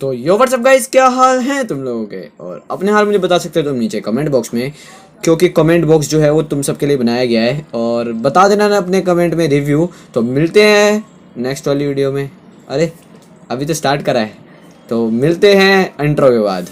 तो यो WhatsApp guys, क्या हाल है तुम लोगों के। और अपने हाल मुझे बता सकते हो तुम नीचे कमेंट बॉक्स में, क्योंकि कमेंट बॉक्स जो है वो तुम सबके लिए बनाया गया है। और बता देना ना अपने कमेंट में रिव्यू। तो मिलते हैं नेक्स्ट वाली वीडियो में। अरे अभी तो स्टार्ट करा है, तो मिलते हैं इंट्रो के बाद।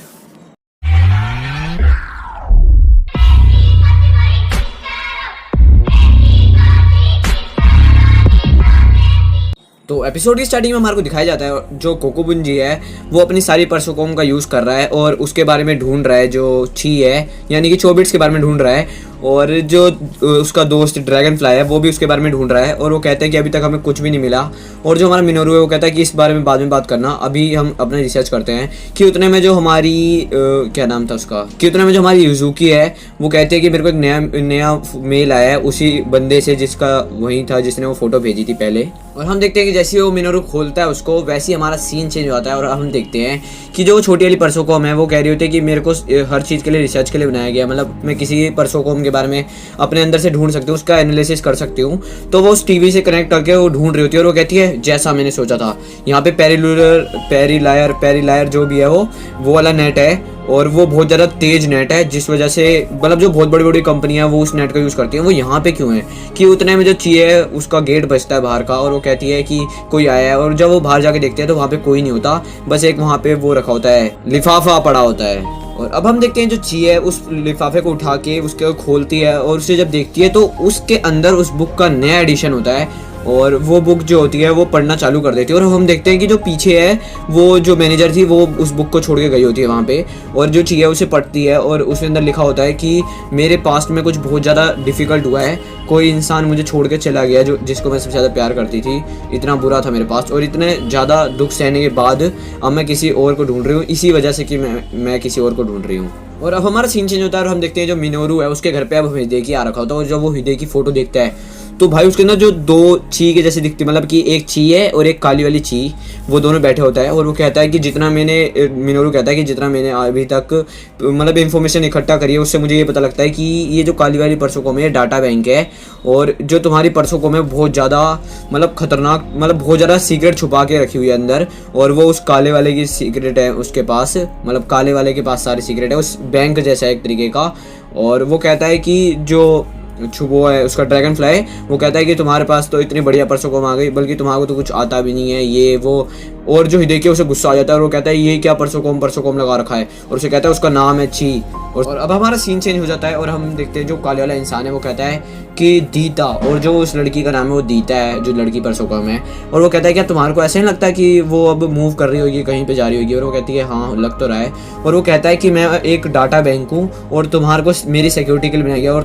तो एपिसोड की स्टार्टिंग में हमारे को दिखाया जाता है जो कोकोबुंजी है वो अपनी सारी परसोकोम का यूज़ कर रहा है और उसके बारे में ढूंढ रहा है, जो ची है यानी कि चोबिट्स के बारे में ढूंढ रहा है। और जो उसका दोस्त ड्रैगन फ्लाई है वो भी उसके बारे में ढूंढ रहा है और वो कहते हैं कि अभी तक हमें कुछ भी नहीं मिला। और जो हमारा मिनोरू है वो कहता है कि इस बारे में बाद में बात करना, अभी हम अपने रिसर्च करते हैं। कि उतने में जो हमारी क्या नाम था उसका, कि उतने में जो हमारी यूजुकी है वो कहते हैं कि मेरे को एक नया मेल आया है उसी बंदे से जिसका वही था जिसने वो फोटो भेजी थी पहले। और हम देखते हैं कि जैसे वो मिनोरू खोलता है उसको, वैसे ही हमारा सीन चेंज होता है और हम देखते हैं कि जो छोटी वाली परसोकोम है वो कह रही होती है कि मेरे को हर चीज़ के लिए रिसर्च के लिए बनाया गया, मतलब मैं किसी परसोकोम के बारे में अपने अंदर से ढूंढ सकती हूँ, उसका एनालिसिस कर सकती हूँ। तो वो उस टीवी से कनेक्ट करके वो ढूंढ रही होती है और वो कहती है जैसा मैंने सोचा था, यहाँ पे पेरीलायर जो भी है वो वाला नेट है और वो बहुत ज़्यादा तेज नेट है, जिस वजह से मतलब जो बहुत बड़ी बड़ी कंपनियां वो उस नेट का यूज़ करती हैं। वो यहाँ पे क्यों है कि उतने में जो ची है उसका गेट बजता है बाहर का और वो कहती है कि कोई आया है। और जब वो बाहर जाके देखते हैं तो वहाँ पे कोई नहीं होता, बस एक वहाँ पे वो रखा होता है, लिफाफा पड़ा होता है। और अब हम देखते हैं जो ची है उस लिफाफे को उठा के उसके खोलती है और उसे जब देखती है तो उसके अंदर उस बुक का नया एडिशन होता है और वो बुक जो होती है वो पढ़ना चालू कर देती है। और हम देखते हैं कि जो पीछे है वो जो मैनेजर थी वो उस बुक को छोड़ के गई होती है वहाँ पे, और जो ची है उसे पढ़ती है और उसके अंदर लिखा होता है कि मेरे पास्ट में कुछ बहुत ज़्यादा डिफ़िकल्ट हुआ है, कोई इंसान मुझे छोड़ के चला गया जो जिसको मैं सबसे ज़्यादा प्यार करती थी, इतना बुरा था मेरे पास और इतने ज़्यादा दुख सहने के बाद अब मैं किसी और को ढूंढ रही हूँ, इसी वजह से कि मैं किसी और को ढूंढ रही हूँ। और अब हमारा सीन चेंज होता है और हम देखते हैं जो मिनोरू है उसके घर पे अब हिदेकी आ रखा होता है। और जब वो हिदेकी फ़ोटो देखता है तो भाई उसके अंदर जो दो ची के जैसे दिखती, मतलब कि एक ची है और एक काली वाली ची, वो दोनों बैठे होता है। और वो कहता है कि मिनोरू कहता है कि जितना मैंने अभी तक मतलब इन्फॉर्मेशन इकट्ठा करी है उससे मुझे ये पता लगता है कि ये जो काली वाली परसोकोम है डाटा बैंक है और जो तुम्हारी परसोकोम है बहुत ज़्यादा मतलब खतरनाक, मतलब बहुत ज़्यादा सीक्रेट छुपा के रखी हुई है अंदर। और वो उस काले वाले की सीक्रेट है उसके पास, मतलब काले वाले के पास सारी सीक्रेट है, उस बैंक जैसा एक तरीके का। और वो कहता है कि जो वो है उसका ड्रैगन फ्लाई, वो कहता है कि तुम्हारे पास तो इतनी बढ़िया परसोकोम आ गई, बल्कि तुम्हारे को तो कुछ आता भी नहीं है ये वो। और जो हिदेकी उसे गुस्सा आ जाता है और वो कहता है ये क्या परसोकोम लगा रखा है, और उसे कहता है उसका नाम है ची। और अब हमारा सीन चेंज हो जाता है और हम देखते हैं जो काले वाला इंसान है वो कहता है कि दीता, और जो उस लड़की का नाम है वो दीता है जो लड़की परसोकोम है। और वो कहता है क्या तुम्हारे को ऐसे नहीं लगता कि वो अब मूव कर रही होगी, कहीं पे जा रही होगी। और वो कहती है हाँ लग तो रहा है। और वो कहता है कि मैं एक डाटा बैंक हूँ और तुम्हारे को मेरी सिक्योरिटी के लिए बनाया गया और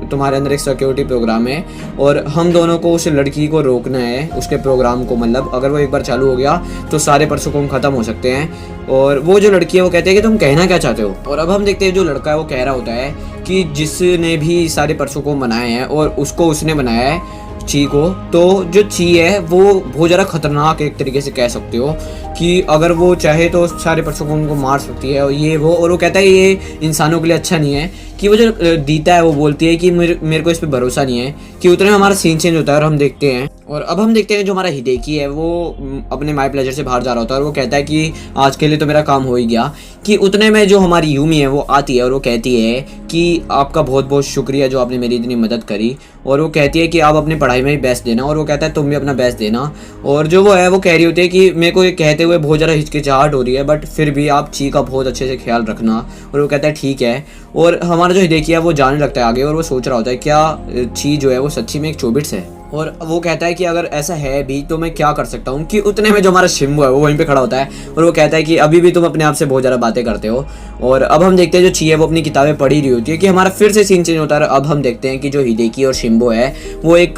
तुम्हारे अंदर एक सिक्योरिटी प्रोग्राम है और हम दोनों को उस लड़की को रोकना है उसके प्रोग्राम को, मतलब अगर वो एक बार चालू हो गया तो सारे परसोकोम खत्म हो सकते हैं। और वो जो लड़की है वो कहती है कि तुम कहना क्या चाहते हो। और अब हम देखते हैं जो लड़का है वो कह रहा होता है कि जिसने भी सारे परसोकोम बनाए हैं और उसने बनाया है ची को, तो जो ची है वो बहुत ज़्यादा खतरनाक एक तरीके से कह सकते हो कि अगर वो चाहे तो सारे परसोकोम को मार सकती है और ये वो। और वो कहता है ये इंसानों के लिए अच्छा नहीं है। कि वो जो दीता है वो बोलती है कि मेरे को इस पर भरोसा नहीं है। कि उतने में हमारा सीन चेंज होता है और हम देखते हैं, और अब हम देखते हैं जो हमारा हिदेकी है वो अपने माई प्लेजर से बाहर जा रहा होता है और वो कहता है कि आज के लिए तो मेरा काम हो ही गया। कि उतने में जो हमारी यूमी है वो आती है और वो कहती है कि आपका बहुत बहुत शुक्रिया जो आपने मेरी इतनी मदद करी। और वो कहती है कि आप अपनी पढ़ाई में भी बेस्ट देना, और वो कहता है तुम भी अपना बेस्ट देना। और जो वो है वो कह रही होती है कि मेरे को ये कहते हुए बहुत ज़्यादा हिचकिचाहट हो रही है, बट फिर भी आप ची का बहुत अच्छे से ख्याल रखना। और वो कहता है ठीक है। और हमारा जो हिदेकी है वो जाने लगता है आगे और वो सोच रहा होता है क्या ची जो है वो सच्ची में एक चोबिट्स है। और वो कहता है कि अगर ऐसा है भी तो मैं क्या कर सकता हूँ। कि उतने में जो हमारा शिम्बू है वो वहीं पे खड़ा होता है और वो कहता है कि अभी भी तुम अपने आप से बहुत ज़्यादा बातें करते हो। और अब हम देखते हैं जो ची है वो अपनी किताबें पढ़ी रही होती है। कि हमारा फिर से सीन चेंज होता है। अब हम देखते हैं कि जो हिदेकी और शिम्बू है वो एक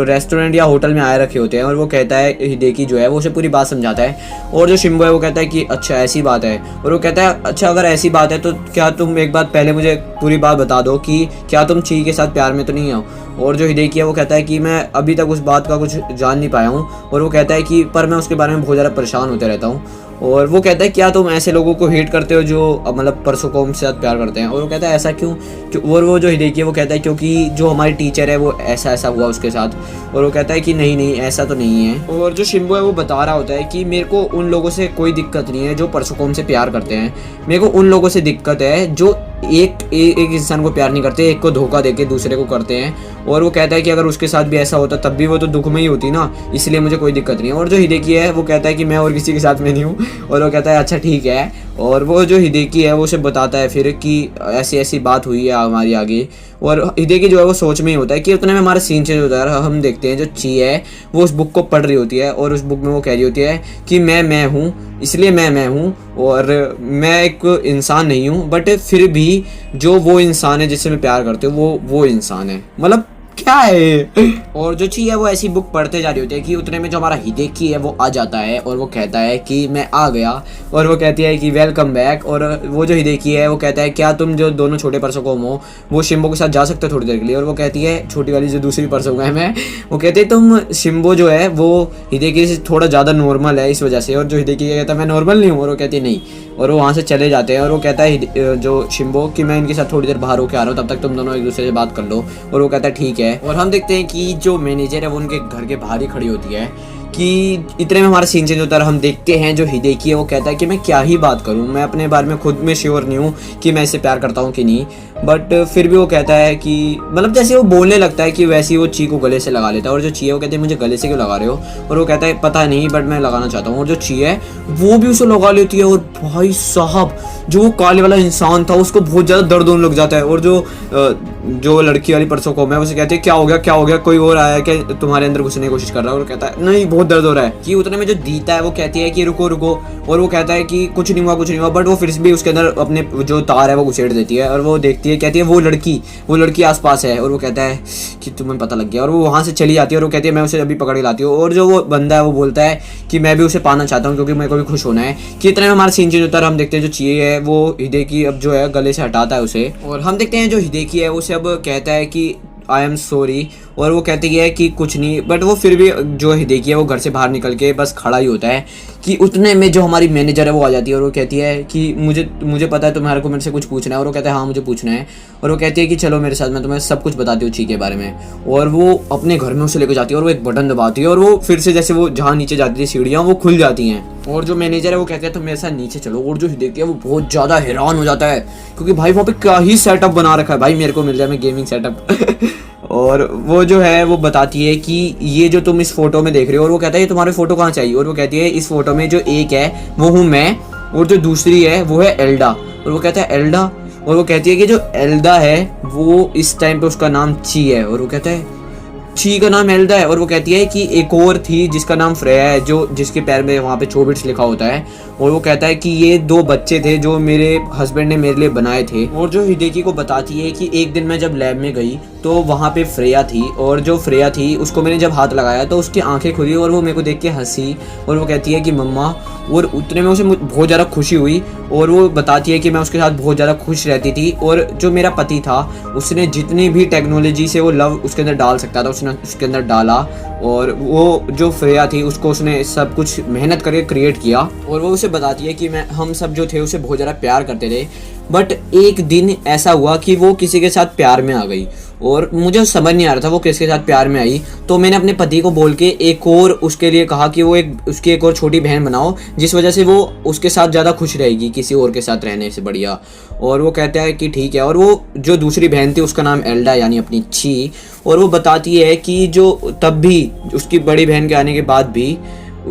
रेस्टोरेंट या होटल में आए रखे होते हैं और वो कहता है हिदेकी जो है वो उसे पूरी बात समझाता है। और जो शिम्बू है वो कहता है कि अच्छा ऐसी बात है। और वो कहता है अच्छा अगर ऐसी बात है तो क्या तुम एक बात पहले मुझे पूरी बात बता दो कि क्या तुम ची के साथ प्यार में तो नहीं हो। और जो हिदेकी है वो कहता है कि मैं अभी तक उस बात का कुछ जान नहीं पाया हूँ। और वो कहता है कि पर मैं उसके बारे में बहुत ज़्यादा परेशान होते रहता हूँ। और वो कहता है क्या तुम ऐसे लोगों को हेट करते हो जो मतलब परसोकोम के साथ प्यार करते हैं। और वो कहता है ऐसा क्यों, और वो जो हिडेकी है वो कहता है क्योंकि जो हमारी टीचर है वो ऐसा ऐसा हुआ उसके साथ। और वो कहता है कि नहीं नहीं ऐसा तो नहीं है। और जो शिम्बो है वो बता रहा होता है कि मेरे को उन लोगों से कोई दिक्कत नहीं है जो परसोकोम से प्यार करते हैं, मेरे को उन लोगों से दिक्कत है जो एक इंसान को प्यार नहीं करते, एक को धोखा देके दूसरे को करते हैं। और वो कहता है कि अगर उसके साथ भी ऐसा होता तब भी वो तो दुख में ही होती ना, इसलिए मुझे कोई दिक्कत नहीं है। और जो हिडेकी है वो कहता है कि मैं और किसी के साथ में नहीं हूँ। और वो कहता है अच्छा ठीक है। और वो जो हिडेकी है वो उसे बताता है फिर कि ऐसी ऐसी बात हुई है हमारी आगे। और हिडेकी जो है वो सोच में ही होता है कि उतने में हमारा सीन चेंज होता है। हम देखते हैं जो ची है वो उस बुक को पढ़ रही होती है और उस बुक में वो कह रही होती है कि मैं हूँ, इसलिए मैं हूँ और मैं एक इंसान नहीं हूँ, बट फिर भी जो वो इंसान है जिससे मैं प्यार करती हूँ वो इंसान है। मतलब क्या है। और जो ची है वो ऐसी बुक पढ़ते जा रही होती है कि उतने में जो हमारा हिडेकी है वो आ जाता है और वो कहता है कि मैं आ गया। और वो कहती है कि वेलकम बैक। और वो जो हिडेकी है वो कहता है क्या तुम जो दोनों छोटे परसोकोम हो वो शिम्बो के साथ जा सकते हो थोड़ी देर के लिए। और वो कहती है छोटी वाली जो दूसरी परसों है मैं, वो कहते हैं तुम शिम्बो जो है वो हिडेकी से थोड़ा ज़्यादा नॉर्मल है इस वजह से। और जो हिडेकी कहता है मैं नॉर्मल नहीं हूँ। और वो कहती है नहीं। और वो वहाँ से चले जाते हैं। और वो कहता है जो शिम्बो कि मैं इनके साथ थोड़ी देर बाहर होकर आ रहा हूँ, तब तक तुम दोनों एक दूसरे से बात कर लो। और वो कहता है ठीक है। और हम देखते हैं कि जो मैनेजर है वो उनके घर के बाहर ही खड़ी होती है कि इतने में हमारा सीन चेंज होता है। हम देखते हैं जो हिडेकी है वो कहता है कि मैं क्या ही बात करूं, मैं अपने बारे में खुद में श्योर नहीं हूं कि मैं इसे प्यार करता हूं कि नहीं। बट फिर भी वो कहता है कि मतलब जैसे वो बोलने लगता है कि वैसे ही वो ची को गले से लगा लेता है। और जो ची है वो कहते हैं मुझे गले से क्यों लगा रहे हो। और वो कहता है पता नहीं बट मैं लगाना चाहता हूँ। और जो ची है वो भी उसे लगा लेती है। और भाई साहब जो वो काले वाला इंसान था उसको बहुत ज़्यादा दर्द होने लग जाता है। और जो लड़की वाली परसोकोम है उसे कहते हैं क्या हो गया कोई और आया है क्या तुम्हारे अंदर घुसने की कोशिश कर रहा है। और कहता है नहीं बहुत दर्द हो रहा है। कि उतने में जो दीता है वो कहती है कि रुको रुको। और वो कहता है कि कुछ नहीं हुआ बट वो फिर भी उसके अंदर अपने जो तार है वो घुसेड़ देती है। और वो देखती है कहती है वो लड़की आसपास है। और वो कहता है कि तुम्हें पता लग गया। और वो वहाँ से चली जाती है। और वो कहती है मैं उसे अभी पकड़ के लाती हूँ। और जो वो बंदा है वो बोलता है कि मैं भी उसे पाना चाहता हूँ क्योंकि मेरे को भी खुश होना है। कि इतने में हमारा सीन चेंज होता है। हम देखते हैं जो चाहिए है वो हिडेकी अब जो है गले से हटाता है उसे। और हम देखते हैं जो हिडेकी है उसे अब कहता है कि आई एम सॉरी। और वो कहती है कि कुछ नहीं, बट वो फिर भी जो हिडेकी है वो घर से बाहर निकल के बस खड़ा ही होता है। कि उतने में जो हमारी मैनेजर है वो आ जाती है और वो कहती है कि मुझे पता है तुम्हारे को मेरे से कुछ पूछना है। और वो कहता है हाँ मुझे पूछना है। और वो कहती है कि चलो मेरे साथ, मैं तुम्हें सब कुछ बताती हूँ ची के बारे में। और वो अपने घर में उसे लेकर जाती है और वो एक बटन दबाती है और वो फिर से जैसे वो जहाँ नीचे जाती थी सीढ़ियाँ वो खुल जाती हैं। और जो मैनेजर है वो कहते हैं तुम मेरे साथ नीचे चलो। और जो हिडेकी है वो बहुत ज़्यादा हैरान हो जाता है क्योंकि भाई वहाँ पे क्या ही सेटअप बना रखा है, भाई मेरे को मिल जाए मैं गेमिंग सेटअप। और वो जो है वो बताती है कि ये जो तुम इस फोटो में देख रहे हो। और वो कहता है ये तुम्हारे फोटो कहाँ चाहिए। और वो कहती है इस फोटो में जो एक है वो हूँ मैं और जो दूसरी है वो है एल्डा। और वो कहता है एल्डा। और वो कहती है कि जो एल्डा है वो इस टाइम पे उसका नाम ची है। और वो कहता है ची का नाम एल्डा है। और वो कहती है कि एक और थी जिसका नाम फ्रेया है जो जिसके पैर में वहाँ पे चोबिट्स लिखा होता है। और वो कहता है कि ये 2 बच्चे थे जो मेरे हस्बैंड ने मेरे लिए बनाए थे। और जो हिडेकी को बताती है कि एक दिन मैं जब लैब में गई तो वहाँ पे फ्रेया थी और जो फ्रेया थी उसको मैंने जब हाथ लगाया तो उसकी आंखें खुली और वो मेरे को देख के हंसी। और वो कहती है कि मम्मा। और उतने में उसे बहुत ज़्यादा खुशी हुई। और वो बताती है कि मैं उसके साथ बहुत ज़्यादा खुश रहती थी। और जो मेरा पति था उसने जितनी भी टेक्नोलॉजी से वो लव उसके अंदर डाल सकता था उसने उसके अंदर डाला। और वो जो फ्रेया थी उसको उसने सब कुछ मेहनत करके क्रिएट किया। और वो उसे बताती है कि हम सब जो थे उसे बहुत ज़्यादा प्यार करते थे बट एक दिन ऐसा हुआ कि वो किसी के साथ प्यार में आ गई। और मुझे समझ नहीं आ रहा था वो किसके साथ प्यार में आई। तो मैंने अपने पति को बोल के एक और उसके लिए कहा कि वो उसकी एक और छोटी बहन बनाओ जिस वजह से वो उसके साथ ज़्यादा खुश रहेगी किसी और के साथ रहने से बढ़िया। और वो कहता है कि ठीक है। और वो जो दूसरी बहन थी उसका नाम एल्डा यानी अपनी ची। और वो बताती है कि जो तब भी उसकी बड़ी बहन के आने के बाद भी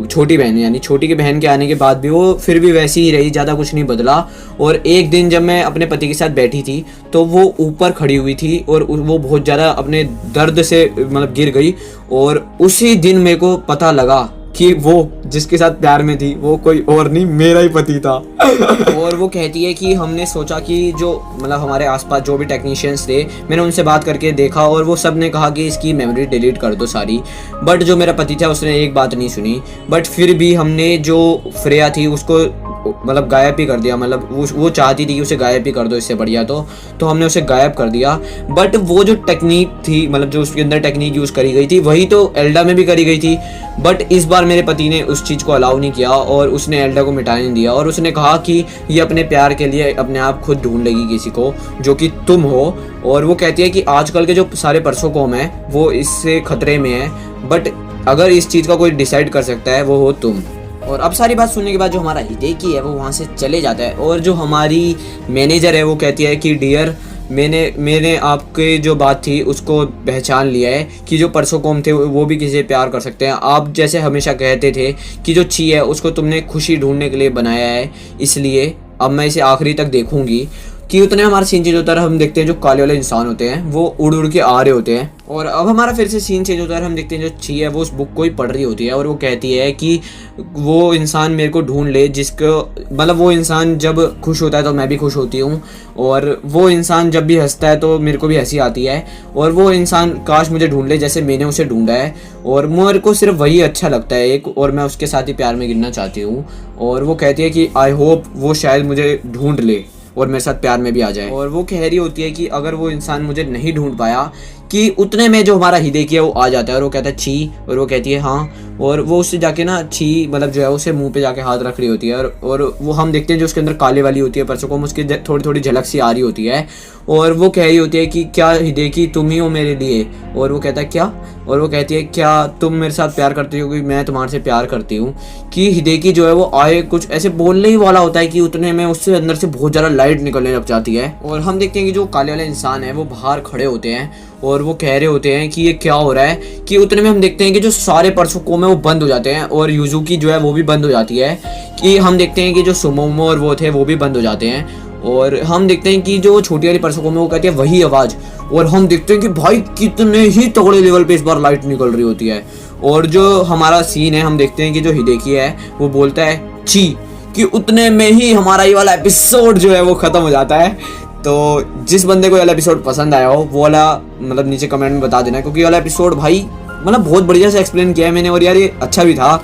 छोटी बहन यानी छोटी की बहन के आने के बाद भी वो फिर भी वैसी ही रही, ज़्यादा कुछ नहीं बदला। और एक दिन जब मैं अपने पति के साथ बैठी थी तो वो ऊपर खड़ी हुई थी और वो बहुत ज़्यादा अपने दर्द से मतलब गिर गई। और उसी दिन मेरे को पता लगा कि वो जिसके साथ प्यार में थी वो कोई और नहीं मेरा ही पति था। और वो कहती है कि हमने सोचा कि जो मतलब हमारे आसपास जो भी टेक्नीशियंस थे मैंने उनसे बात करके देखा और वो सब ने कहा कि इसकी मेमोरी डिलीट कर दो सारी। बट जो मेरा पति था उसने एक बात नहीं सुनी। बट फिर भी हमने जो फ्रेया थी उसको मतलब गायब ही कर दिया, मतलब वो चाहती थी कि उसे गायब ही कर दो, इससे बढ़िया तो हमने उसे गायब कर दिया। बट वो जो टेक्निक थी, मतलब जो उसके अंदर टेक्निक यूज़ करी गई थी वही तो एल्डा में भी करी गई थी। बट इस बार मेरे पति ने उस चीज़ को अलाउ नहीं किया और उसने एल्डा को मिटाने नहीं दिया, और उसने कहा कि ये अपने प्यार के लिए अपने आप खुद ढूंढ लेगी किसी को जो कि तुम हो। और वो कहती है कि आजकल के जो सारे परसोकोम हैं वो इससे खतरे में है, बट अगर इस चीज़ का कोई डिसाइड कर सकता है वो हो तुम। और अब सारी बात सुनने के बाद जो हमारा हिडेकी है वो वहाँ से चले जाता है, और जो हमारी मैनेजर है वो कहती है कि डियर, मैंने आपके जो बात थी उसको पहचान लिया है कि जो परसोकोम थे वो भी किसी से प्यार कर सकते हैं। आप जैसे हमेशा कहते थे कि जो ची है उसको तुमने खुशी ढूंढने के लिए बनाया है, इसलिए अब मैं इसे आखिरी तक देखूंगी। कि उतने हमारा सीन चेंज होता है, हम देखते हैं जो काले वाले इंसान होते हैं वो उड़ उड़ के आ रहे होते हैं। और अब हमारा फिर से सीन चेंज होता है, हम देखते हैं जो ची है वो उस बुक को ही पढ़ रही होती है, और वो कहती है कि वो इंसान मेरे को ढूंढ ले जिसको, मतलब वो इंसान जब खुश होता है तो मैं भी खुश होती हूँ, और वो इंसान जब भी हंसता है तो मेरे को भी हंसी आती है, और वो इंसान काश मुझे ढूंढ ले जैसे मैंने उसे ढूंढा है, और मेरे को सिर्फ वही अच्छा लगता है एक, और मैं उसके साथ ही प्यार में गिरना चाहती हूँ। और वो कहती है कि आई होप वो शायद मुझे ढूंढ ले और मेरे साथ प्यार में भी आ जाए। और वो कह रही होती है कि अगर वो इंसान मुझे नहीं ढूंढ पाया, कि उतने में जो हमारा हिडेकी है वो आ जाता है, और वो कहता है छी, और वो कहती है हाँ, और वो उससे जाके ना छी, मतलब जो है उसे मुंह पे जाके हाथ रख रही होती है, और वो हम देखते हैं जो उसके अंदर काले वाली होती है परसोकोम, उसकी थोड़ी थोड़ी झलक सी आ रही होती है, और वो कह रही होती है कि क्या हिडेकी तुम ही हो मेरे लिए, और वो कहता है क्या, और वो कहती है क्या तुम मेरे साथ प्यार करती हो, क्योंकि मैं तुम्हारे से प्यार करती हूँ। कि हिडेकी जो है वो आए कुछ ऐसे बोलने ही वाला होता है कि उतने में उससे अंदर से बहुत ज़्यादा लाइट निकलने लग जाती है, और हम देखते हैं कि जो काले वाले इंसान है वो बाहर खड़े होते हैं और वो कह रहे होते हैं कि ये क्या हो रहा है। कि उतने में हम देखते हैं कि जो सारे परसोकोम है वो बंद हो जाते हैं, और यूजुकी जो है वो भी बंद हो जाती है। कि हम देखते हैं कि जो सुमोमो और वो थे वो भी बंद हो जाते हैं, और हम देखते हैं कि जो छोटी वाली परसोकोम है वो कहती है वही आवाज़, और हम देखते हैं कि भाई कितने ही तगड़े लेवल पे इस बार लाइट निकल रही होती है। और जो हमारा सीन है हम देखते हैं कि जो हिडेकी है वो बोलता है ची, कि उतने में ही हमारा ये वाला एपिसोड जो है वो ख़त्म हो जाता है। तो जिस बंदे को ये वाला एपिसोड पसंद आया हो वो वाला मतलब नीचे कमेंट में बता देना, क्योंकि ये वाला एपिसोड भाई मतलब बहुत बढ़िया से एक्सप्लेन किया है मैंने, और यार ये अच्छा भी था।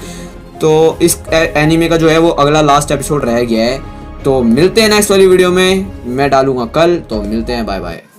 तो इस एनीमे का जो है वो अगला लास्ट एपिसोड रह गया है। तो मिलते हैं नेक्स्ट वाली वीडियो में, मैं डालूंगा कल, तो मिलते हैं, बाय बाय।